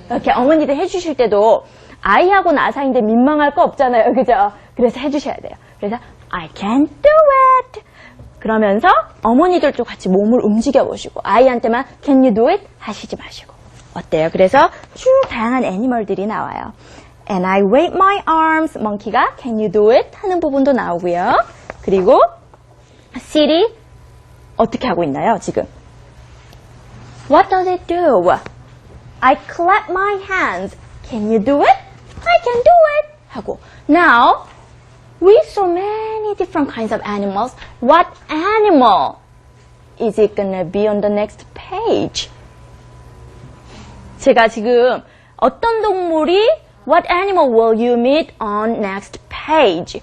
이렇게 어머니들 해주실 때도 아이하고 나 사이인데 민망할 거 없잖아요. 그죠? 그래서 해주셔야 돼요. 그래서 I can't do it. 그러면서 어머니들도 같이 몸을 움직여 보시고 아이한테만 can you do it? 하시지 마시고. 어때요? 그래서 쭉 다양한 애니멀들이 나와요. And I wave my arms. monkey가 can you do it? 하는 부분도 나오고요. 그리고 Siri 어떻게 하고 있나요? 지금 What does it do? I clap my hands. Can you do it? I can do it. 하고 Now we saw many different kinds of animals. What animal is it gonna be on the next page? 제가 지금 어떤 동물이 What animal will you meet on next page?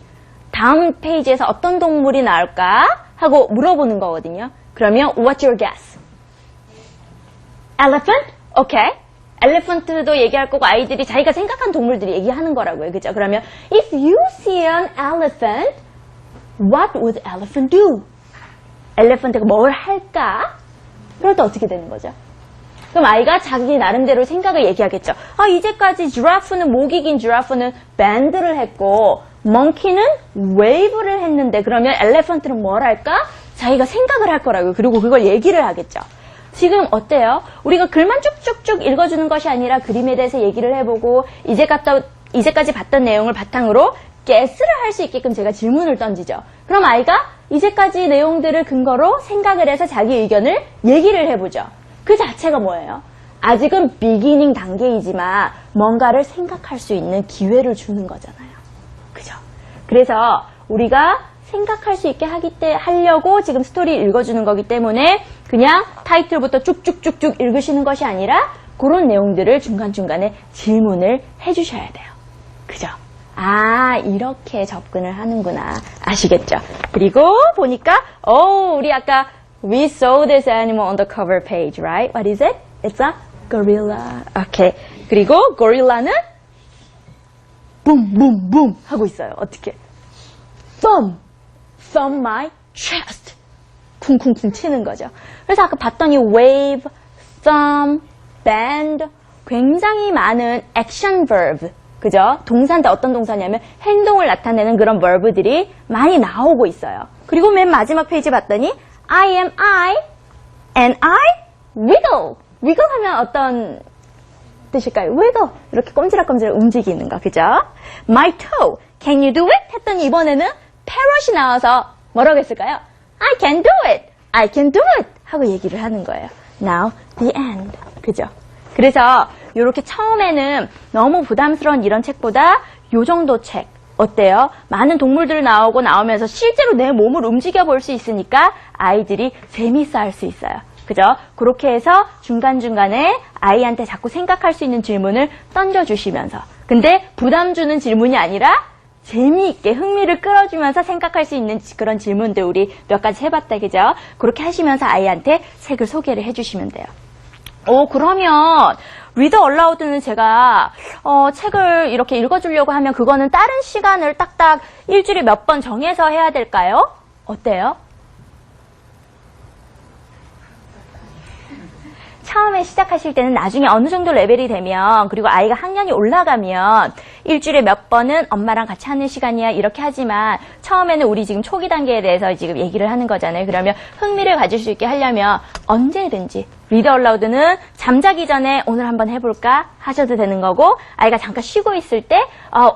다음 페이지에서 어떤 동물이 나올까? 하고 물어보는 거거든요. 그러면 What's your guess? Elephant? Okay. 엘리펀트도 얘기할 거고 아이들이 자기가 생각한 동물들이 얘기하는 거라고요. 그죠? 그러면 If you see an elephant, what would elephant do? 엘리펀트가 뭘 할까? 그럴 때 어떻게 되는 거죠? 그럼 아이가 자기 나름대로 생각을 얘기하겠죠. 아, 이제까지 지라프는 목이 긴 지라프는 밴드를 했고 멍키는 웨이브를 했는데 그러면 엘리펀트는 뭘 할까? 자기가 생각을 할 거라고요. 그리고 그걸 얘기를 하겠죠. 지금 어때요? 우리가 글만 쭉쭉쭉 읽어주는 것이 아니라 그림에 대해서 얘기를 해보고 이제까지 봤던 내용을 바탕으로 guess를 할 수 있게끔 제가 질문을 던지죠. 그럼 아이가 이제까지 내용들을 근거로 생각을 해서 자기 의견을 얘기를 해보죠. 그 자체가 뭐예요? 아직은 비기닝 단계이지만 뭔가를 생각할 수 있는 기회를 주는 거잖아요. 그죠? 그래서 우리가 생각할 수 있게 하려고 지금 스토리 읽어주는 거기 때문에 그냥 타이틀부터 쭉쭉쭉쭉 읽으시는 것이 아니라 그런 내용들을 중간중간에 질문을 해주셔야 돼요. 그죠? 아, 이렇게 접근을 하는구나. 아시겠죠? 그리고 보니까, 우리 아까 We saw this animal on the cover page, right? What is it? It's a gorilla. Okay. 그리고 고릴라는 boom, boom, boom 하고 있어요. 어떻게? Thumb my chest. 쿵쿵쿵 치는 거죠. 그래서 아까 봤더니 wave, thumb, bend 굉장히 많은 action verb, 그죠? 동사인데 어떤 동사냐면 행동을 나타내는 그런 verb들이 많이 나오고 있어요. 그리고 맨 마지막 페이지 봤더니 I am I and I wiggle. wiggle 하면 어떤 뜻일까요? wiggle. 이렇게 꼼지락꼼지락 움직이는 거, 그죠? My toe. Can you do it? 했더니 이번에는 parrot이 나와서 뭐라고 했을까요? I can do it. I can do it. 하고 얘기를 하는 거예요. Now, the end. 그죠? 그래서 이렇게 처음에는 너무 부담스러운 이런 책보다 요 정도 책 어때요? 많은 동물들 나오면서 실제로 내 몸을 움직여 볼 수 있으니까 아이들이 재밌어 할 수 있어요. 그죠? 그렇게 해서 중간중간에 아이한테 자꾸 생각할 수 있는 질문을 던져주시면서 근데 부담 주는 질문이 아니라 재미있게 흥미를 끌어주면서 생각할 수 있는 그런 질문들 우리 몇 가지 해봤다, 그죠? 그렇게 하시면서 아이한테 책을 소개를 해주시면 돼요. 그러면 리더 얼라우드는 제가 책을 이렇게 읽어주려고 하면 그거는 다른 시간을 딱딱 일주일에 몇 번 정해서 해야 될까요? 어때요? 처음에 시작하실 때는 나중에 어느 정도 레벨이 되면 그리고 아이가 학년이 올라가면 일주일에 몇 번은 엄마랑 같이 하는 시간이야 이렇게 하지만 처음에는 우리 지금 초기 단계에 대해서 지금 얘기를 하는 거잖아요. 그러면 흥미를 가질 수 있게 하려면 언제든지 리더 얼라우드는 잠자기 전에 오늘 한번 해볼까 하셔도 되는 거고 아이가 잠깐 쉬고 있을 때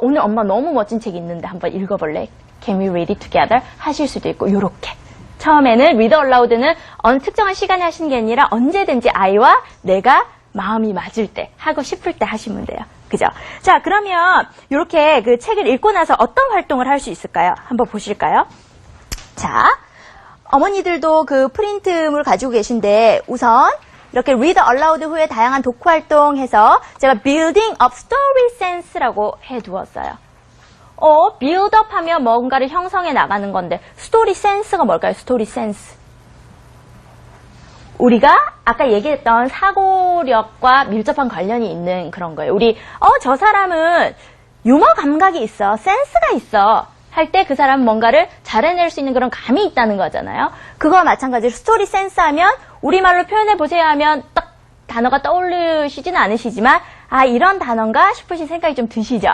오늘 엄마 너무 멋진 책 있는데 한번 읽어볼래? Can we read it together? 하실 수도 있고 요렇게 처음에는 리더 얼라우드는 어느 특정한 시간에 하시는 게 아니라 언제든지 아이와 내가 마음이 맞을 때 하고 싶을 때 하시면 돼요. 그죠? 자, 그러면 이렇게 그 책을 읽고 나서 어떤 활동을 할 수 있을까요? 한번 보실까요? 자, 어머니들도 그 프린트물 가지고 계신데 우선 이렇게 read aloud 후에 다양한 독후 활동해서 제가 building up story sense라고 해두었어요. build up 하면 뭔가를 형성해 나가는 건데 스토리 센스가 뭘까요? 스토리 센스. 우리가 아까 얘기했던 사고력과 밀접한 관련이 있는 그런 거예요. 우리 저 사람은 유머 감각이 있어. 센스가 있어. 할 때 그 사람은 뭔가를 잘 해낼 수 있는 그런 감이 있다는 거잖아요. 그거와 마찬가지로 스토리 센스 하면 우리말로 표현해 보세요 하면 딱 단어가 떠오르시지는 않으시지만 아 이런 단어인가 싶으신 생각이 좀 드시죠?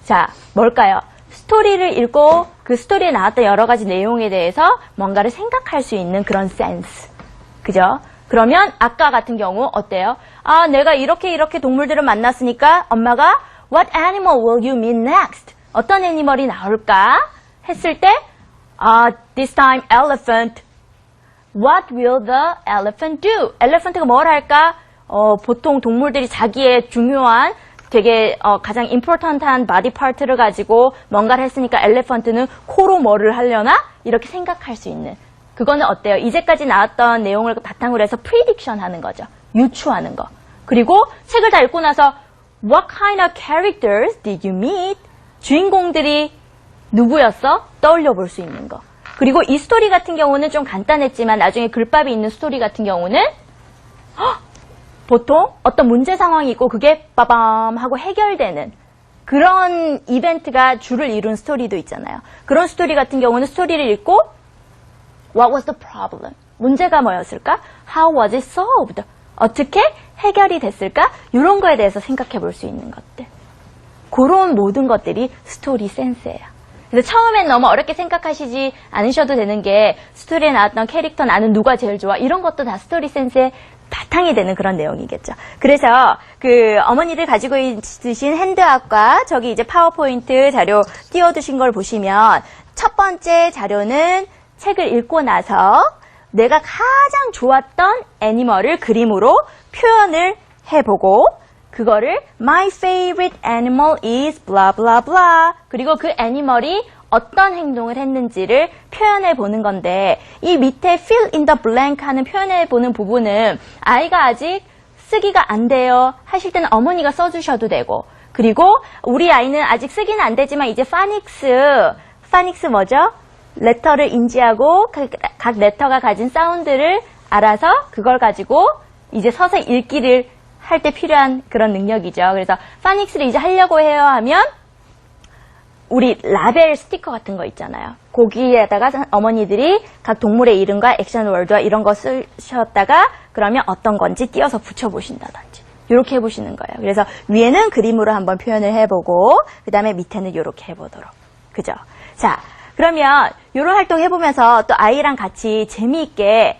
자, 뭘까요? 스토리를 읽고 그 스토리에 나왔던 여러 가지 내용에 대해서 뭔가를 생각할 수 있는 그런 센스. 그죠? 그러면 아까 같은 경우 어때요? 아, 내가 이렇게 동물들을 만났으니까 엄마가 What animal will you meet next? 어떤 애니멀이 나올까? 했을 때 This time elephant. What will the elephant do? 엘리펀트가 뭘 할까? 보통 동물들이 자기의 중요한 되게 가장 important한 바디 파트를 가지고 뭔가를 했으니까 엘리펀트는 코로 뭐를 하려나? 이렇게 생각할 수 있는. 그거는 어때요? 이제까지 나왔던 내용을 바탕으로 해서 prediction 하는 거죠. 유추하는 거. 그리고 책을 다 읽고 나서 What kind of characters did you meet? 주인공들이 누구였어? 떠올려 볼 수 있는 거. 그리고 이 스토리 같은 경우는 좀 간단했지만 나중에 글밥이 있는 스토리 같은 경우는 보통 어떤 문제 상황이 있고 그게 빠밤 하고 해결되는 그런 이벤트가 줄을 이룬 스토리도 있잖아요. 그런 스토리 같은 경우는 스토리를 읽고 What was the problem? 문제가 뭐였을까? How was it solved? 어떻게 해결이 됐을까? 이런 거에 대해서 생각해 볼 수 있는 것들. 그런 모든 것들이 스토리 센스예요. 그래서 처음엔 너무 어렵게 생각하시지 않으셔도 되는 게 스토리에 나왔던 캐릭터 나는 누가 제일 좋아? 이런 것도 다 스토리 센스의 바탕이 되는 그런 내용이겠죠. 그래서 그 어머니들 가지고 있으신 핸드아웃과 저기 이제 파워포인트 자료 띄워두신 걸 보시면 첫 번째 자료는 책을 읽고 나서 내가 가장 좋았던 애니멀을 그림으로 표현을 해보고 그거를 My favorite animal is blah blah blah 그리고 그 애니멀이 어떤 행동을 했는지를 표현해 보는 건데 이 밑에 fill in the blank 하는 표현해 보는 부분은 아이가 아직 쓰기가 안 돼요 하실 때는 어머니가 써주셔도 되고 그리고 우리 아이는 아직 쓰기는 안 되지만 이제 파닉스 뭐죠? 레터를 인지하고 각 레터가 가진 사운드를 알아서 그걸 가지고 이제 서서 읽기를 할 때 필요한 그런 능력이죠. 그래서 파닉스를 이제 하려고 해요 하면 우리 라벨 스티커 같은 거 있잖아요. 거기에다가 어머니들이 각 동물의 이름과 액션 월드와 이런 거 쓰셨다가 그러면 어떤 건지 띄어서 붙여보신다든지 이렇게 해보시는 거예요. 그래서 위에는 그림으로 한번 표현을 해보고 그 다음에 밑에는 이렇게 해보도록. 그죠? 자, 그러면 이런 활동 해보면서 또 아이랑 같이 재미있게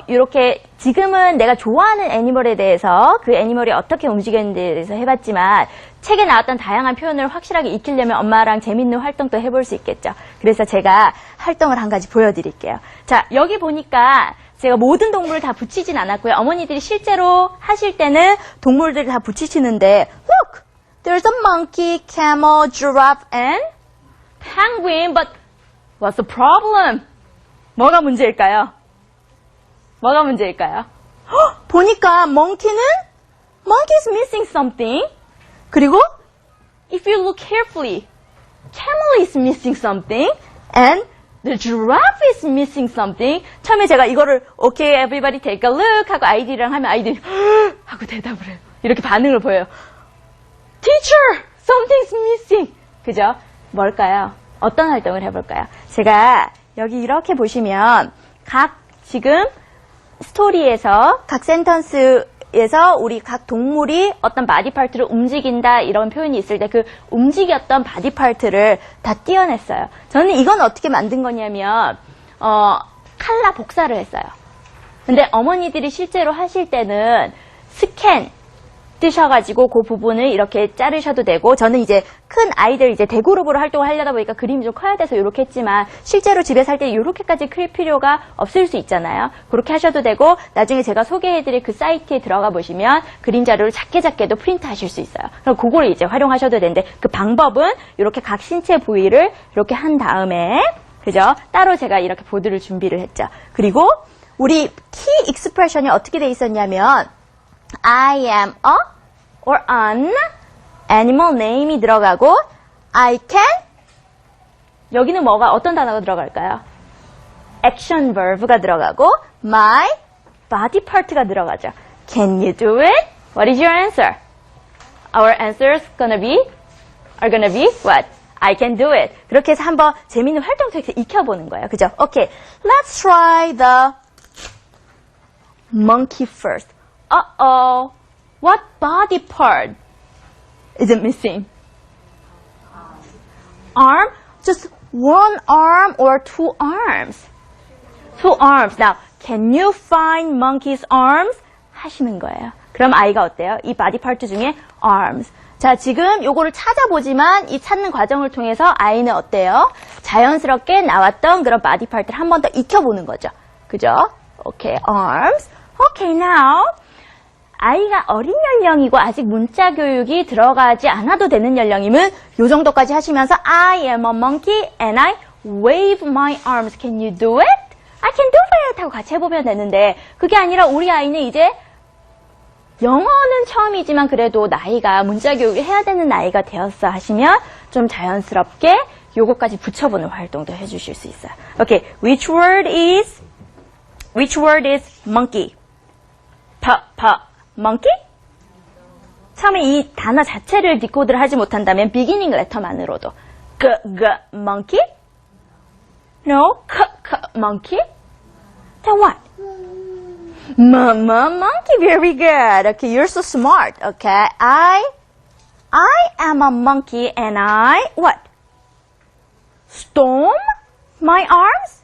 이렇게 지금은 내가 좋아하는 애니멀에 대해서 그 애니멀이 어떻게 움직였는지에 대해서 해봤지만 책에 나왔던 다양한 표현을 확실하게 익히려면 엄마랑 재밌는 활동도 해볼 수 있겠죠. 그래서 제가 활동을 한 가지 보여드릴게요. 자, 여기 보니까 제가 모든 동물을 다 붙이진 않았고요. 어머니들이 실제로 하실 때는 동물들을 다 붙이시는데 Look! There's a monkey, camel, giraffe, and penguin, but what's the problem? 뭐가 문제일까요? 뭐가 문제일까요? 보니까 monkey는 monkey is missing something. 그리고 if you look carefully, camel is missing something and the giraffe is missing something. 처음에 제가 이거를 okay, everybody take a look 하고 아이들이랑 하면 아이들이 하고 대답을 해요. 이렇게 반응을 보여요. Teacher, something's missing. 그죠? 뭘까요? 어떤 활동을 해볼까요? 제가 여기 이렇게 보시면 각 지금 스토리에서 각 센턴스에서 우리 각 동물이 어떤 바디 파트를 움직인다 이런 표현이 있을 때 그 움직였던 바디 파트를 다 띄어냈어요. 저는 이건 어떻게 만든 거냐면 칼라 복사를 했어요. 근데 어머니들이 실제로 하실 때는 스캔 뜨셔가지고 그 부분을 이렇게 자르셔도 되고 저는 이제 큰 아이들 이제 대그룹으로 활동을 하려다 보니까 그림이 좀 커야 돼서 이렇게 했지만 실제로 집에서 할 때 이렇게까지 클 필요가 없을 수 있잖아요. 그렇게 하셔도 되고 나중에 제가 소개해드릴 그 사이트에 들어가 보시면 그림 자료를 작게도 프린트 하실 수 있어요. 그럼 그거를 이제 활용하셔도 되는데 그 방법은 이렇게 각 신체 부위를 이렇게 한 다음에 그죠? 따로 제가 이렇게 보드를 준비를 했죠. 그리고 우리 키 익스프레션이 어떻게 돼 있었냐면 I am a or an animal name이 들어가고 I can 여기는 뭐가 어떤 단어가 들어갈까요? action verb가 들어가고 my body part가 들어가죠. Can you do it? What is your answer? Our answers are gonna be what? I can do it. 그렇게 해서 한번 재밌는 활동도 이렇게 익혀보는 거예요. 그죠? Okay, let's try the monkey first. uh-oh, what body part is it missing? Arm? Just one arm or two arms? Two arms. Now, can you find monkey's arms? 하시는 거예요. 그럼 아이가 어때요? 이 바디 파트 중에 arms. 자, 지금 요거를 찾아보지만 이 찾는 과정을 통해서 아이는 어때요? 자연스럽게 나왔던 그런 바디 파트를 한 번 더 익혀보는 거죠. 그죠? 오케이, arms. 오케이, now. 아이가 어린 연령이고 아직 문자 교육이 들어가지 않아도 되는 연령이면 요 정도까지 하시면서 I am a monkey and I wave my arms. Can you do it? I can do it 하고 같이 해보면 되는데 그게 아니라 우리 아이는 이제 영어는 처음이지만 그래도 나이가 문자 교육을 해야 되는 나이가 되었어 하시면 좀 자연스럽게 요거까지 붙여보는 활동도 해주실 수 있어요. Okay, which word is monkey? monkey? 처음에 이 단어 자체를 디코드를 하지 못한다면 비기닝 레터만으로도 monkey? No, monkey? Then what? Monkey, very good. Okay, you're so smart. Okay, I am a monkey and I, what? Storm my arms?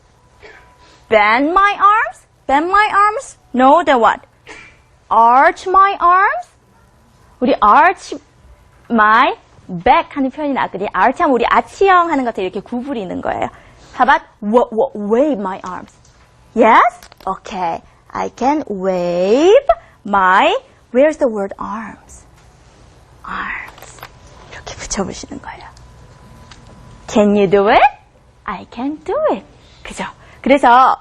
Bend my arms? Bend my arms? No, then what? Arch my arms? 우리 arch my back 하는 표현이 나거든요. arch 하면 우리 아치형 하는 것들 이렇게 구부리는 거예요. How about wave my arms? Yes? Okay. I can wave my, where's the word arms? Arms. 이렇게 붙여보시는 거예요. Can you do it? I can do it. 그죠? 그래서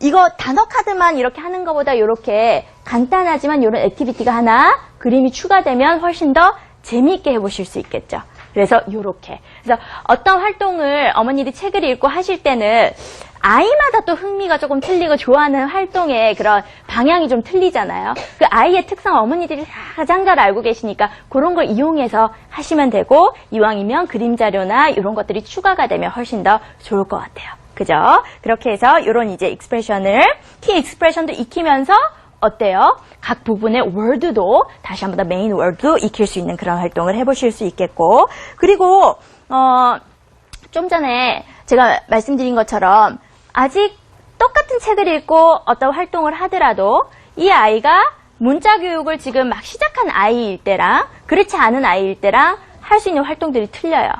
이거 단어 카드만 이렇게 하는 것보다 이렇게 간단하지만 이런 액티비티가 하나 그림이 추가되면 훨씬 더 재미있게 해보실 수 있겠죠. 그래서 이렇게. 그래서 어떤 활동을 어머니들이 책을 읽고 하실 때는 아이마다 또 흥미가 조금 틀리고 좋아하는 활동의 그런 방향이 좀 틀리잖아요. 그 아이의 특성 어머니들이 가장 잘 알고 계시니까 그런 걸 이용해서 하시면 되고 이왕이면 그림 자료나 이런 것들이 추가가 되면 훨씬 더 좋을 것 같아요. 그죠? 그렇게 해서 이런 이제 익스프레션을 키 익스프레션도 익히면서 어때요? 각 부분의 월드도 다시 한번 더 메인 월드도 익힐 수 있는 그런 활동을 해보실 수 있겠고 그리고 좀 전에 제가 말씀드린 것처럼 아직 똑같은 책을 읽고 어떤 활동을 하더라도 이 아이가 문자 교육을 지금 막 시작한 아이일 때랑 그렇지 않은 아이일 때랑 할 수 있는 활동들이 틀려요.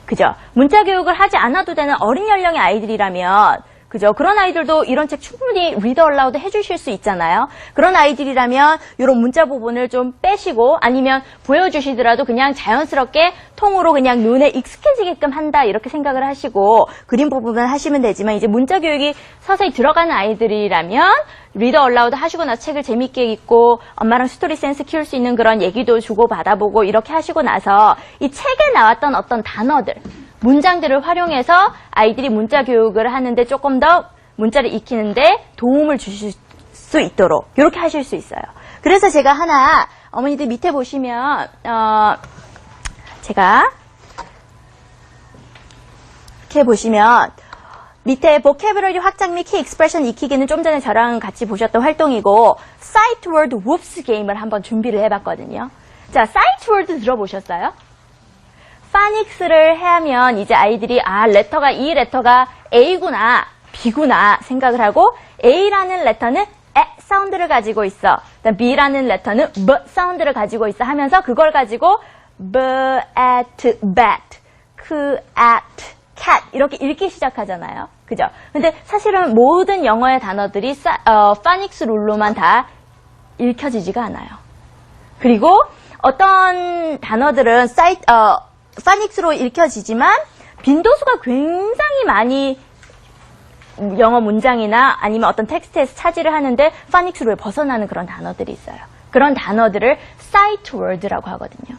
그죠? 문자 교육을 하지 않아도 되는 어린 연령의 아이들이라면 그죠? 그런 아이들도 이런 책 충분히 리더 얼라우드 해주실 수 있잖아요. 그런 아이들이라면 이런 문자 부분을 좀 빼시고 아니면 보여주시더라도 그냥 자연스럽게 통으로 그냥 눈에 익숙해지게끔 한다 이렇게 생각을 하시고 그림 부분을 하시면 되지만 이제 문자 교육이 서서히 들어가는 아이들이라면 리더 얼라우드 하시고 나서 책을 재밌게 읽고 엄마랑 스토리 센스 키울 수 있는 그런 얘기도 주고 받아보고 이렇게 하시고 나서 이 책에 나왔던 어떤 단어들 문장들을 활용해서 아이들이 문자 교육을 하는데 조금 더 문자를 익히는데 도움을 주실 수 있도록 이렇게 하실 수 있어요. 그래서 제가 하나 어머니들 밑에 보시면 제가 이렇게 보시면 밑에 보캐브러리 확장 및 키 익스프레션 익히기는 좀 전에 저랑 같이 보셨던 활동이고 사이트 월드 웁스 게임을 한번 준비를 해봤거든요. 자, 사이트 월드 들어보셨어요? 파닉스를 하면 이제 아이들이 이 레터가 A구나 B구나 생각을 하고 A라는 레터는 에 사운드를 가지고 있어. B라는 레터는 B 사운드를 가지고 있어 하면서 그걸 가지고 B at bat, C at cat 이렇게 읽기 시작하잖아요. 그죠? 근데 사실은 모든 영어의 단어들이 파닉스 룰로만 다 읽혀지지가 않아요. 그리고 어떤 단어들은 파닉스로 읽혀지지만 빈도수가 굉장히 많이 영어 문장이나 아니면 어떤 텍스트에서 차지를 하는데 파닉스로 벗어나는 그런 단어들이 있어요. 그런 단어들을 사이트 월드라고 하거든요.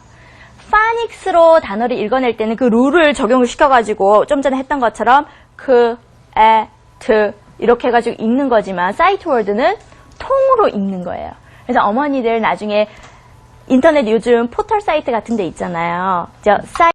파닉스로 단어를 읽어낼 때는 그 룰을 적용을 시켜가지고 좀 전에 했던 것처럼 이렇게 해가지고 읽는 거지만 사이트 월드는 통으로 읽는 거예요. 그래서 어머니들 나중에 인터넷 요즘 포털 사이트 같은 데 있잖아요.